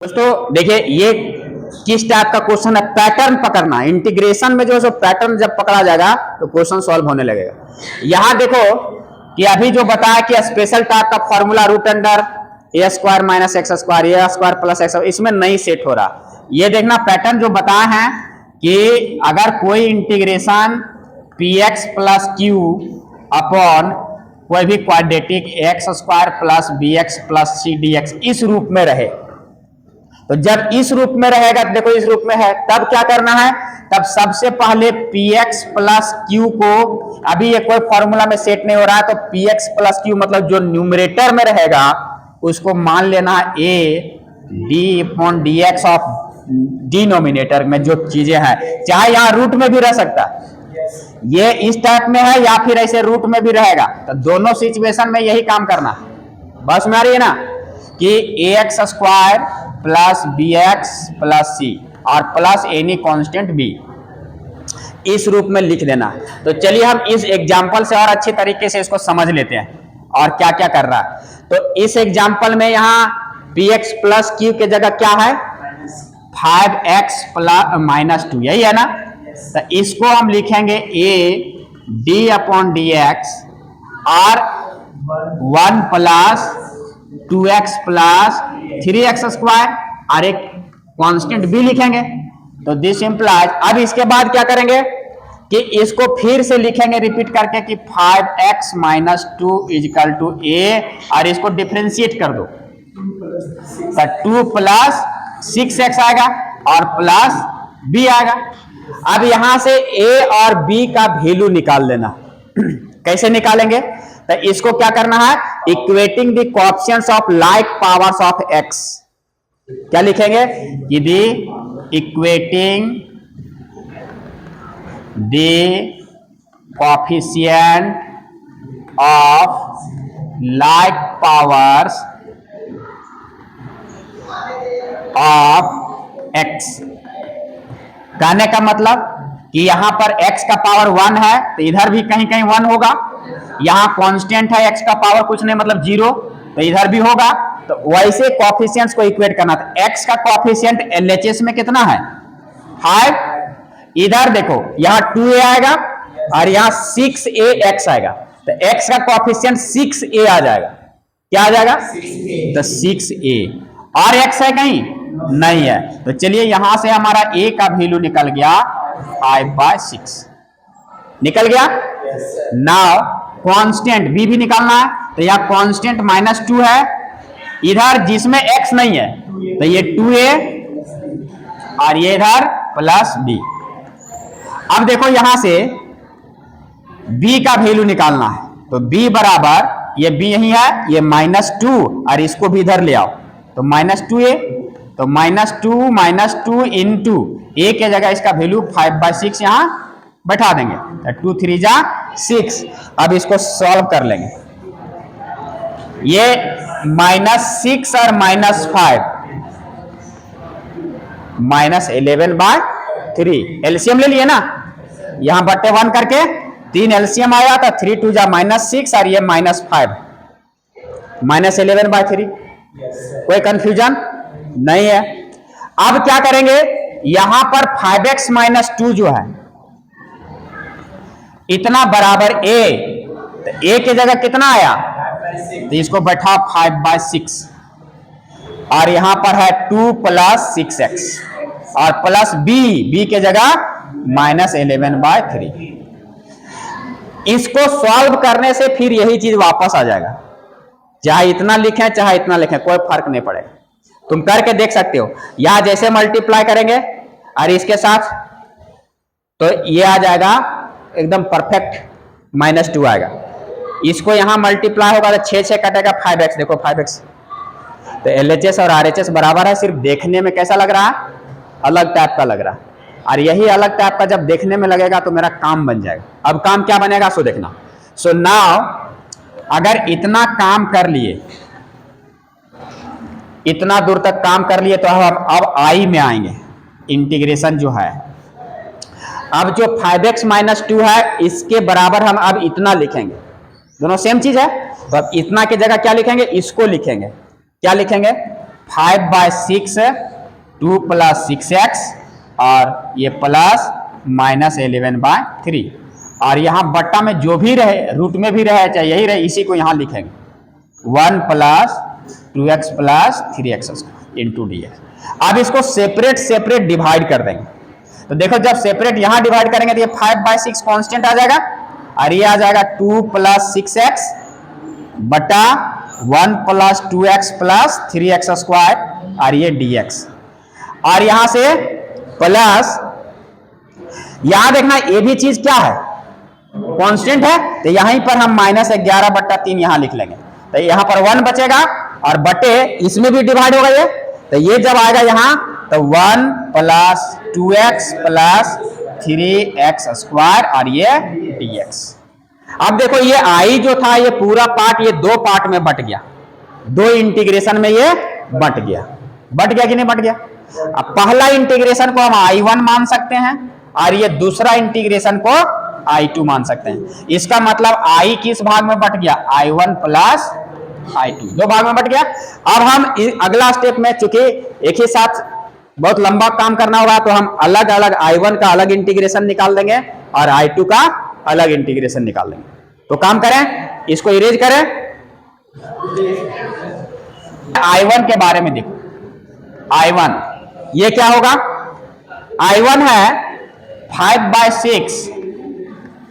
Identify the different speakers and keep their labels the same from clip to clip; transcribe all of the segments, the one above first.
Speaker 1: दोस्तों देखिए, ये किस टाइप का क्वेश्चन है, पैटर्न पकड़ना। इंटीग्रेशन में जो है पैटर्न जब पकड़ा जाएगा तो क्वेश्चन सॉल्व होने लगेगा। यहां देखो कि अभी जो बताया कि स्पेशल टाइप का फॉर्मूला रूट अंडर ए स्क्वायर माइनस एक्स स्क्वायर ए स्क्वायर प्लस एक्स, इसमें नहीं सेट हो रहा। ये देखना पैटर्न जो बताए हैं कि अगर कोई integration p x plus q upon कोई भी quadratic x square plus b x plus c d x इस रूप में रहे, तो जब इस रूप में रहेगा, देखो इस रूप में है, तब क्या करना है, तब सबसे पहले px प्लस क्यू को, अभी ये कोई फॉर्मूला में सेट नहीं हो रहा है, तो px प्लस क्यू मतलब जो न्यूमरेटर में रहेगा उसको मान लेना a d upon D x of denominator में जो चीजें हैं, चाहे यहां रूट में भी रह सकता है, ये इस टाइप में है या फिर ऐसे रूट में भी रहेगा, तो दोनों सिचुएशन में यही काम करना है। बस में आ रही है ना कि a x square plus b x plus c और प्लस एनी कांस्टेंट बी, इस रूप में लिख देना। तो चलिए हम इस एग्जांपल से और अच्छे तरीके से इसको समझ लेते हैं और क्या क्या कर रहा है। तो इस एग्जांपल में यहाँ पी एक्स प्लस क्यू के जगह क्या है, 5x प्लस माइनस 2, यही है ना। तो इसको हम लिखेंगे a d upon D x और 1 plus 2x plus 3x square और एक कांस्टेंट भी लिखेंगे। तो दिस इंप्लाइज, अब इसके बाद क्या करेंगे कि इसको फिर से लिखेंगे रिपीट करके कि 5x minus 2 is equal to a और इसको डिफ्रेंशिएट कर दो, तो 2 प्लस 6x आएगा और प्लस b आएगा। अब यहां से a और b का वैल्यू निकाल लेना। कैसे निकालेंगे, तो इसको क्या करना है, equating the coefficients of like powers of x, क्या लिखेंगे कि the equating the coefficient of like powers of x। कहने का मतलब कि यहां पर x का पावर 1 है तो इधर भी कहीं कहीं 1 होगा, यहां कांस्टेंट है x का पावर कुछ नहीं मतलब 0, तो इधर भी होगा। तो वैसे कोएफिशिएंट्स को इक्वेट करना था। x का कोएफिशिएंट LHS में कितना है, 5, इधर देखो यहां 2a आएगा और यहां 6ax आएगा, तो x का कोएफिशिएंट 6a आ जाएगा। क्या आ जाएगा, तो 6a, और x है कहीं नहीं है। तो चलिए यहां से हमारा a का वैल्यू निकल गया 5/6 निकल गया। नाउ कांस्टेंट b भी निकालना है, तो यहां कांस्टेंट -2 है, इधर जिसमें x नहीं है तो ये 2a और ये इधर प्लस b। अब देखो यहां से b का वैल्यू निकालना है, तो b बराबर, ये b यही है, ये -2 और इसको भी इधर ले आओ, तो -2a, तो -2 इंटू a के जगह इसका वैल्यू 5/6 यहां बैठा देंगे, तो 2 3 जा 6। अब इसको सॉल्व कर लेंगे, ये -6 और -5 -11/3, एलसीएम ले लिए ना, यहां बट्टे 1 करके 3 एलसीएम आया था, 3 2 जा -6 और ये -5 -11/3। कोई कंफ्यूजन नहीं है। अब क्या करेंगे, यहां पर 5x माइनस 2 जो है इतना बराबर a, तो a की जगह कितना आया, तो इसको बैठा 5/6 और यहां पर है 2 प्लस 6x और प्लस b के जगह -11/3। इसको सॉल्व करने से फिर यही चीज वापस आ जाएगा, चाहे इतना लिखें चाहे इतना लिखें कोई फर्क नहीं पड़ेगा, तुम करके देख सकते हो। यहां जैसे मल्टीप्लाई करेंगे और इसके साथ, तो ये आ जाएगा एकदम परफेक्ट -2 आएगा। इसको यहां मल्टीप्लाई होगा तो 6 कटेगा, 5x, देखो 5x, तो LHS और RHS बराबर है, सिर्फ देखने में कैसा लग रहा है, अलग टाइप का लग रहा है, और यही अलग टाइप का जब देखने में लगेगा तो मेरा काम बन जाएगा। अब काम क्या बनेगा सो देखना। सो नाउ अगर इतना काम कर लिए, इतना दूर तक काम कर लिए, तो हम अब आई में आएंगे, इंटीग्रेशन जो है। अब जो 5x माइनस 2 है इसके बराबर हम अब इतना लिखेंगे, दोनों सेम चीज है, तो अब इतना की जगह क्या लिखेंगे, इसको लिखेंगे, क्या लिखेंगे 5/6 2 + 6x और ये प्लस -11/3 और यहाँ बट्टा में जो भी रहे, रूट में भी रहे चाहे यही रहे, इसी को यहाँ लिखेंगे 1 + 2x + 3x² इंटू dx। अब इसको सेपरेट डिवाइड कर देंगे। तो देखो जब सेपरेट यहाँ डिवाइड करेंगे तो ये 5/6 कांस्टेंट आ जाएगा और ये आ जाएगा 2 + 6x बटा 1 + 2x + 3x² और ये dx। और यहां से प्लस, यहां देखना ये भी चीज क्या है, कांस्टेंट है, तो यहीं पर हम -11/3 यहां लिख लेंगे। तो यहां पर 1 बचेगा और बटे इसमें भी डिवाइड होगा ये, तो ये जब आएगा यहां तो 1 + 2x + 3x² और ये dx। अब देखो ये आई जो था ये पूरा पार्ट ये दो पार्ट में बट गया, दो इंटीग्रेशन में ये बट गया कि नहीं बट गया। अब पहला इंटीग्रेशन को हम I1 मान सकते हैं और ये दूसरा इंटीग्रेशन को I2 मान सकते हैं। इसका मतलब I किस भाग में बट गया, I1 + I2 दो भाग में बट गया। अब हम अगला स्टेप में चूंकि एक ही साथ बहुत लंबा काम करना होगा तो हम अलग अलग I1 का अलग इंटीग्रेशन निकाल देंगे और I2 का अलग इंटीग्रेशन निकाल देंगे। तो काम करें, इसको इरेज करें। I1 के बारे में देखो, I1 ये क्या होगा, I1 है 5/6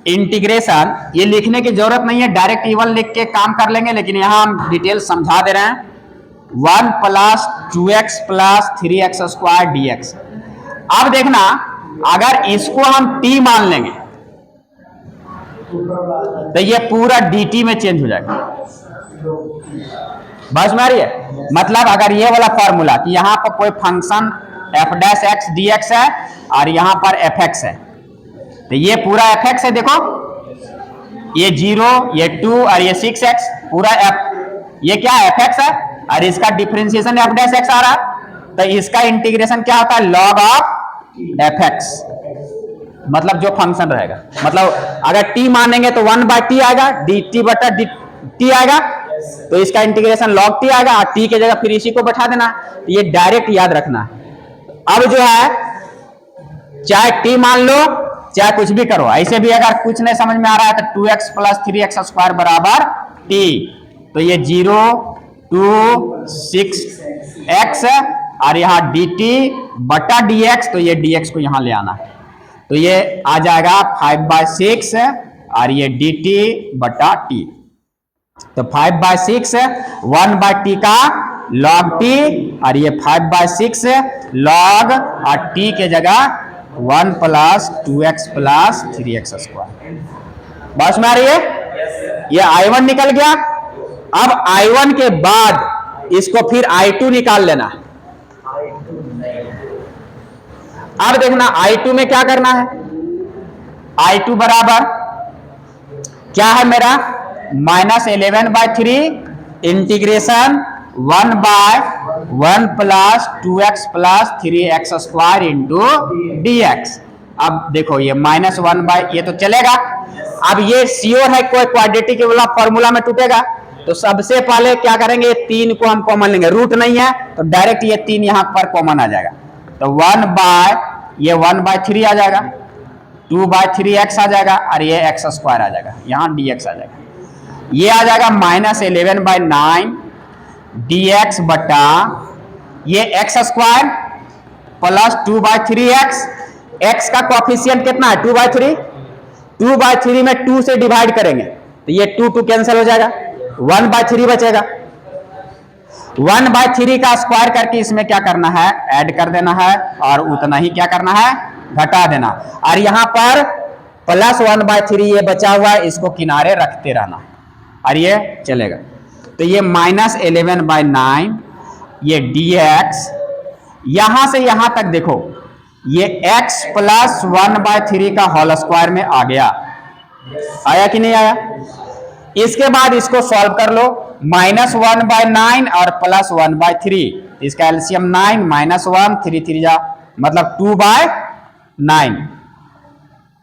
Speaker 1: इंटीग्रेशन, ये लिखने की जरूरत नहीं है, डायरेक्ट इवन लिख के काम कर लेंगे, लेकिन यहां हम डिटेल समझा दे रहे हैं। 1 + 2x + 3x² dx। अब देखना अगर इसको हम t मान लेंगे तो ये पूरा dt में चेंज हो जाएगा। बस में आ रही है, मतलब अगर ये वाला फॉर्मूला कि यहां पर कोई फंक्शन f' dx है और यहां पर fx है, तो ये पूरा fx है, देखो ये 0 ये 2 और ये 6x पूरा ये क्या है fx है और इसका डिफरेंशिएशन f' आ रहा, तो इसका इंटीग्रेशन क्या होता है log of fx, मतलब जो फंक्शन रहेगा। मतलब अगर t मानेंगे तो 1/t आएगा, dt/dt आएगा, तो इसका इंटीग्रेशन log t आएगा और t के जगह फिर इसी को बैठा देना। तो ये डायरेक्ट याद रखना है। अब जो है चाहे t मान लो चाहे कुछ भी करो, ऐसे भी अगर कुछ नहीं समझ में आ रहा है तो 2x + 3x² बराबर t, तो ये 0 2 6x और यहाँ dt/dx, तो ये dx को यहाँ ले आना है, तो ये आ जाएगा 5/6 और ये dt/t। तो 5/6 1/t का log t और ये 5/6 log और t के जगह 1 + 2x + 3x²। बस में आ रही है, ये I1 निकल गया। अब I1 के बाद इसको फिर I2 निकाल लेना है। अब देखना I2 में क्या करना है, I2 बराबर क्या है मेरा -11/3 integration 1/1 + 2x + 3x² into dx। अब देखो ये -1 ये तो चलेगा। अब ये श्योर है कोई क्वाड्रेटिक वाला फॉर्मूला में टूटेगा, तो सबसे पहले क्या करेंगे, 3 को हम कॉमन लेंगे, रूट नहीं है तो डायरेक्ट ये 3 यहां पर कॉमन आ जाएगा, तो 1/3 आ जाएगा, 2/3x आ जाएगा और ये x² आ जाएगा, यहाँ dx आ जाएगा। ये आ जाएगा -11/9 dx बटा ये x² प्लस 2/3x। x का कोफिशिएंट कितना है 2/3, 2/3 में 2 से डिवाइड करेंगे तो ये 2 कैंसिल हो जाएगा, 1/3 बचेगा। 1/3 का स्क्वायर करके इसमें क्या करना है, ऐड कर देना है और उतना ही क्या करना है, घटा देना। और यहां पर +1/3 ये बचा हुआ है, इसको किनारे रखते रहना और ये चलेगा। तो ये -11/9 ये dx, यहां से यहां तक देखो ये x + 1/3 का होल स्क्वायर में आ गया, आया कि नहीं आया। इसके बाद इसको सॉल्व कर लो, -1/9 और +1/3, इसका एलसीएम 9 -1 3 3 जा मतलब 2/9,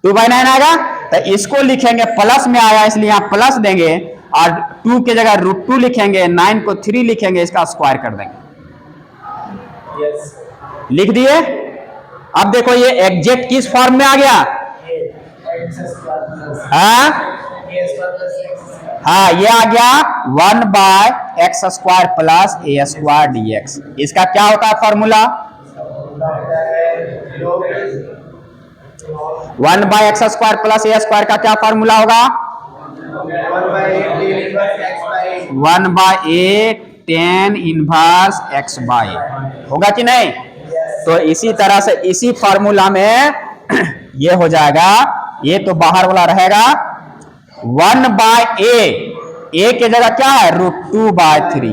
Speaker 1: 2/9 आएगा। तो इसको लिखेंगे प्लस में आया इसलिए यहां प्लस देंगे और 2 के जगह √2 लिखेंगे, 9 को 3 लिखेंगे, इसका स्क्वायर कर देंगे लिख दिए। अब देखो ये एग्जैक्ट किस फॉर्म में आ गया? हाँ ये आ गया 1/x² प्लस a² dx। इसका क्या होता है फॉर्मूला? 1/x² प्लस a² का क्या फॉर्मूला होगा? 1/a tan इनवर्स x/a होगा कि नहीं? तो इसी तरह से इसी फॉर्मूला में ये हो जाएगा, ये तो बाहर वाला रहेगा 1/a, a के जगह क्या है? √2/3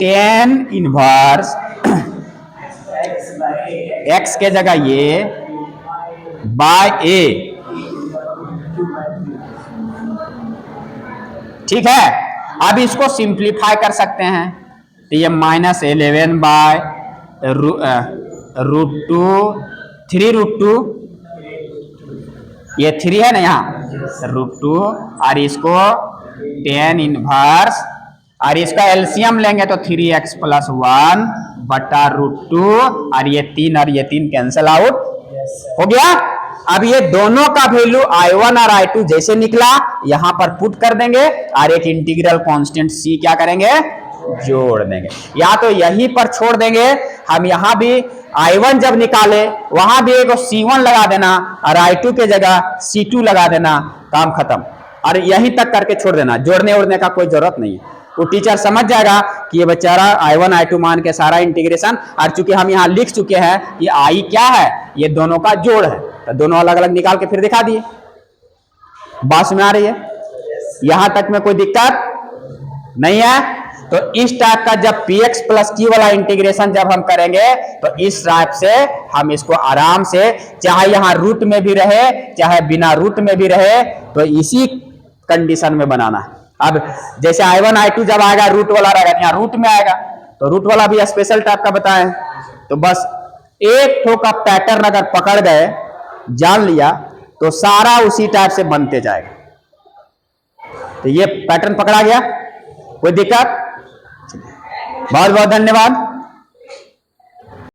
Speaker 1: tan इनवर्स x के जगह ये बाय a। ठीक है, अब इसको सिंप्लीफाई कर सकते हैं तो ये -11 √2 3√2, ये 3 है ना यहाँ, √2 और इसको tan इनवर्स और इसका एलसीएम लेंगे तो 3x + 1 बटा √2 और ये 3 कैंसिल आउट हो गया। अब ये दोनों का वैल्यू I1 और I2 जैसे निकला यहां पर पुट कर देंगे और एक इंटीग्रल कांस्टेंट C क्या करेंगे? जोड़ देंगे। या तो यहीं पर छोड़ देंगे हम, यहां भी I1 जब निकाले वहां भी एक C1 लगा देना और I2 के जगह C2 लगा देना, काम खत्म। और यहीं तक करके छोड़ देना, जोड़ने उड़ने का कोई जरूरत नहीं है। वो टीचर समझ जाएगा कि ये बेचारा I1 I2 मान के सारा इंटीग्रेशन, और चूंकि हम यहाँ लिख चुके हैं ये I क्या है? ये दोनों का जोड़ है, तो दोनों अलग अलग निकाल के फिर दिखा दिए। बात में आ रही है? यहां तक में कोई दिक्कत नहीं है। तो इस टाइप का जब px + q वाला इंटीग्रेशन जब हम करेंगे तो इस टाइप से हम इसको आराम से, चाहे यहाँ रूट में भी रहे चाहे बिना रूट में भी रहे, तो इसी कंडीशन में बनाना है। अब जैसे I1 I2 जब आएगा रूट वाला रहेगा, यहाँ रूट में आएगा तो रूट वाला भी स्पेशल टाइप का बताएं। तो बस एक ठो का पैटर्न अगर पकड़ गए, जान लिया, तो सारा उसी टाइप से बनते जाएगा। तो ये पैटर्न पकड़ा गया, कोई दिक्कत? बहुत बहुत धन्यवाद।